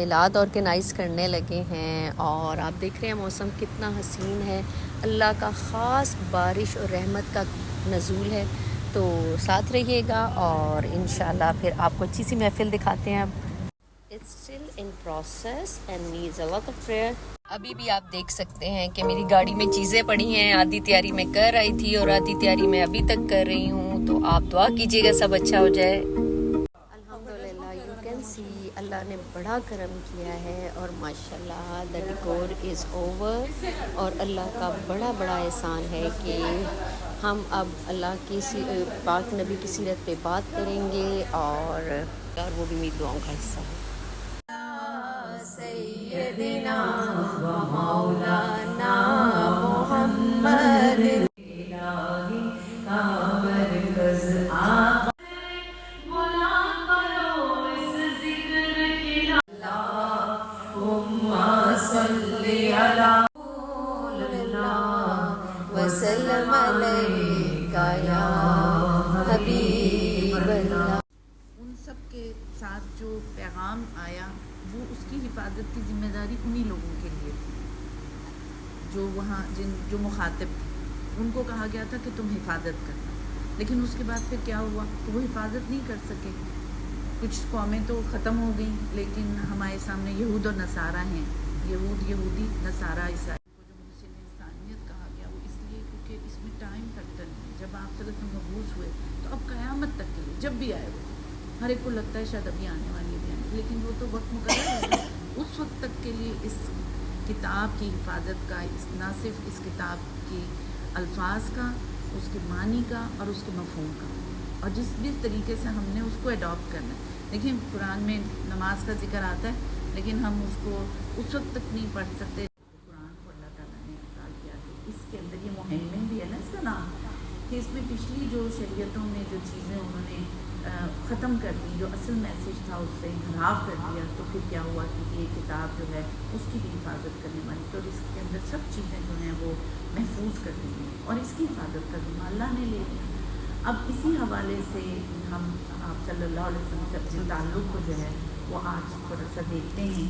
میلاد آرگنائز کرنے لگے ہیں اور آپ دیکھ رہے ہیں موسم کتنا حسین ہے، اللہ کا خاص بارش اور رحمت کا نزول ہے. تو ساتھ رہیے گا اور انشاءاللہ پھر آپ کو اچھی سی محفل دکھاتے ہیں. اب It's still in process and needs a lot of prayer. ابھی بھی آپ دیکھ سکتے ہیں کہ میری گاڑی میں چیزیں پڑی ہیں، آدھی تیاری میں کر رہی تھی اور آدھی تیاری میں ابھی تک کر رہی ہوں. تو آپ دعا کیجیے گا سب اچھا ہو جائے. الحمدللہ یو کین سی اللہ نے بڑا کرم کیا ہے اور ماشاءاللہ the decor is over. اور اللہ کا بڑا بڑا احسان ہے کہ ہم اب اللہ کی پاک نبی کی سیرت پہ بات کریں گے اور وہ بھی میری دعاؤں کا حصہ ہے. سیدنا و مولانا محمد الہی کا مرکز آقا صلی علی وسلم علیکہ یا حبیب اللہ. ان سب کے ساتھ جو پیغام آیا وہ اس کی حفاظت کی ذمہ داری انہی لوگوں کے لیے تھی جو وہاں جو مخاطب تھے. ان کو کہا گیا تھا کہ تم حفاظت کرنا، لیکن اس کے بعد پھر کیا ہوا کہ وہ حفاظت نہیں کر سکے. کچھ قومیں تو ختم ہو گئیں، لیکن ہمارے سامنے یہود اور نصارہ ہیں. یہودی نصارہ عیسائی کو جو محسن انسانیت کہا گیا وہ اس لیے کیونکہ اس میں ٹائم فیکٹر نہیں ہے. جب آپ صلی اللہ علیہ وسلم مبعوث ہوئے تو اب قیامت تک کے لیے جب بھی آئے وہ ہر ایک کو لگتا ہے شاید ابھی آنے والی بھی آنے، لیکن وہ تو وقت مقرر ہے. اس وقت تک کے لیے اس کتاب کی حفاظت کا، نہ صرف اس کتاب کی الفاظ کا، اس کے معنی کا اور اس کے مفہوم کا، اور جس بھی طریقے سے ہم نے اس کو اڈاپٹ کرنا ہے. دیکھیں قرآن میں نماز کا ذکر آتا ہے لیکن ہم اس کو اس وقت تک نہیں پڑھ سکتے. قرآن کو اللہ تعالیٰ نے ابطال کیا ہے. اس کے اندر یہ مہمن بھی ہے نا اس کا نام، کہ اس میں پچھلی جو شریعتوں میں جو چیزیں انہوں نے ختم کر دی، جو اصل میسیج تھا اس سے انحراف کر دیا. تو پھر کیا ہوا کہ یہ کتاب جو ہے اس کی بھی حفاظت کرنے والی، تو اس کے اندر سب چیزیں جو ہیں وہ محفوظ کر دی ہیں اور اس کی حفاظت کا ذمہ اللہ نے لے لیا. اب اسی حوالے سے ہم آپ صلی اللہ علیہ وسلم سے اپنے تعلق کو جو ہے وہ آج تھوڑا سا دیکھتے ہیں.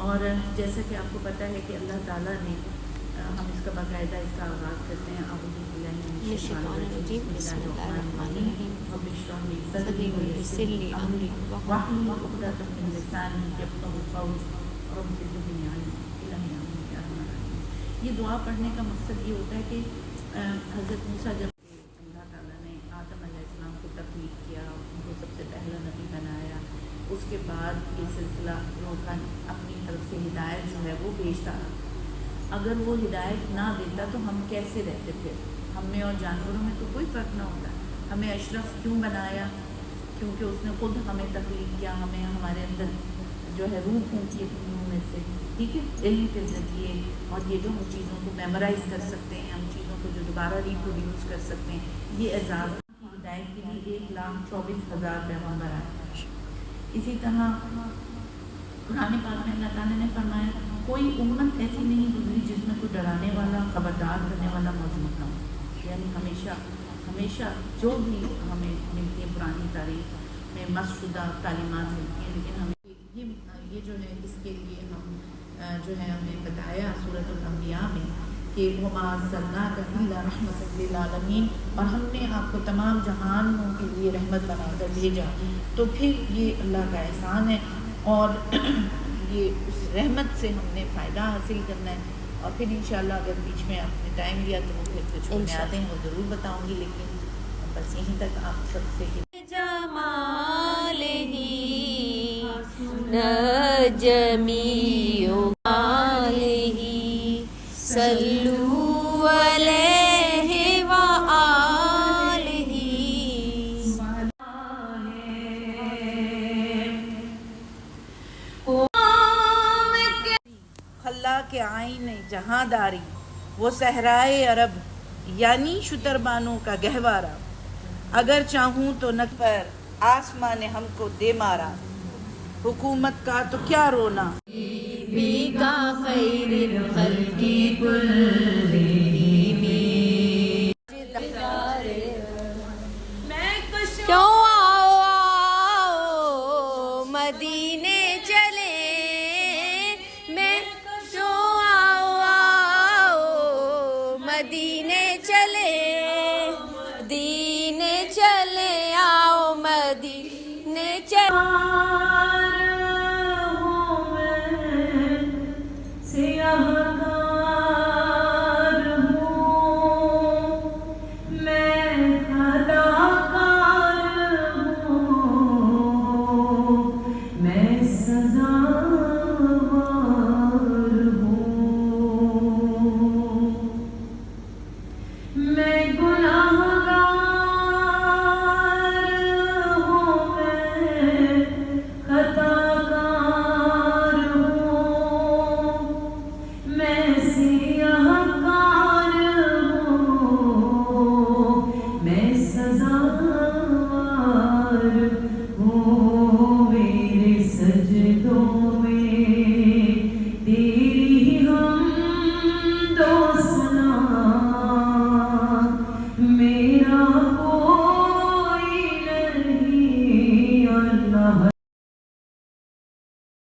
اور جیسا کہ آپ کو پتہ ہے کہ اللہ تعالیٰ نے ہم اس کا باقاعدہ اس کا آغاز کرتے ہیں اعوذ باللہ من الشیطان الرجیم بسم اللہ الرحمن الرحیم رب اشرح لی صدری ویسر لی امری واحلل عقدۃ من لسانی یفقهوا قولی رب زدنی علما الہی آمین یا ارحم الراحمین. یہ دعا پڑھنے کا مقصد یہ ہوتا ہے کہ حضرت موسیٰ جب اللہ تعالیٰ نے آدم علیہ السلام کو تخلیق کیا، ان کو سب سے پہلا نبی بنایا، اس کے بعد یہ سلسلہ روحان اپنی طرف سے ہدایت جو ہے وہ بھیجتا رہا. اگر وہ ہدایت نہ دیتا تو ہم کیسے رہتے تھے؟ ہم میں اور جانوروں میں تو کوئی فرق نہ ہوتا. ہمیں اشرف کیوں بنایا؟ کیونکہ اس نے خود ہمیں تخلیق کیا، ہمیں ہمارے اندر جو ہے روح پھونکی روحوں میں سے، ٹھیک ہے، علم کے ذریعے، اور یہ جو ہم چیزوں کو میمورائز کر سکتے ہیں، ہم چیزوں کو جو دوبارہ ریپروڈیوس کر سکتے ہیں، یہ اعزاز کی ہدایت کے لیے 1,24,000 پیغمبر آئے. اسی طرح قرآن پاک میں اللہ تعالیٰ نے فرمایا کوئی امت ایسی نہیں گزری جس میں کوئی ڈرانے والا، خبردار کرنے والا موجود نہ ہو. یعنی ہمیشہ جو بھی ہمیں ملتی ہے پرانی تاریخ میں مشہودہ تعلیمات ملتی ہیں، لیکن ہمیں یہ جو ہے اس کے لیے ہم جو ہے ہمیں بتایا سورۃ الانبیاء میں کہ وما ارسلناک الا رحمۃ للعالمین، اور ہم نے آپ کو تمام جہانوں کے لیے رحمت بنا کر بھیجا. تو پھر یہ اللہ کا احسان ہے اور یہ اس رحمت سے ہم نے فائدہ حاصل کرنا ہے. اور پھر انشاءاللہ اگر بیچ میں آپ نے ٹائم لیا تو وہ پھر کچھ بنیادیں ہیں وہ ضرور بتاؤں گی، لیکن بس یہیں تک آپ سب سے جمالہ جمیع مالہ صلو علیہ وآلہ. خلا کے آئین جہاں داری وہ صحرائے عرب یعنی شتربانوں کا گہوارہ. اگر چاہوں تو نک پر آسمان نے ہم کو دے مارا، حکومت کا تو کیا رونا. بی کا خیر الخلق کلہم کیوں آؤ مدینے چلے مدینے چلے مدینے چلے آؤ مدینے چلے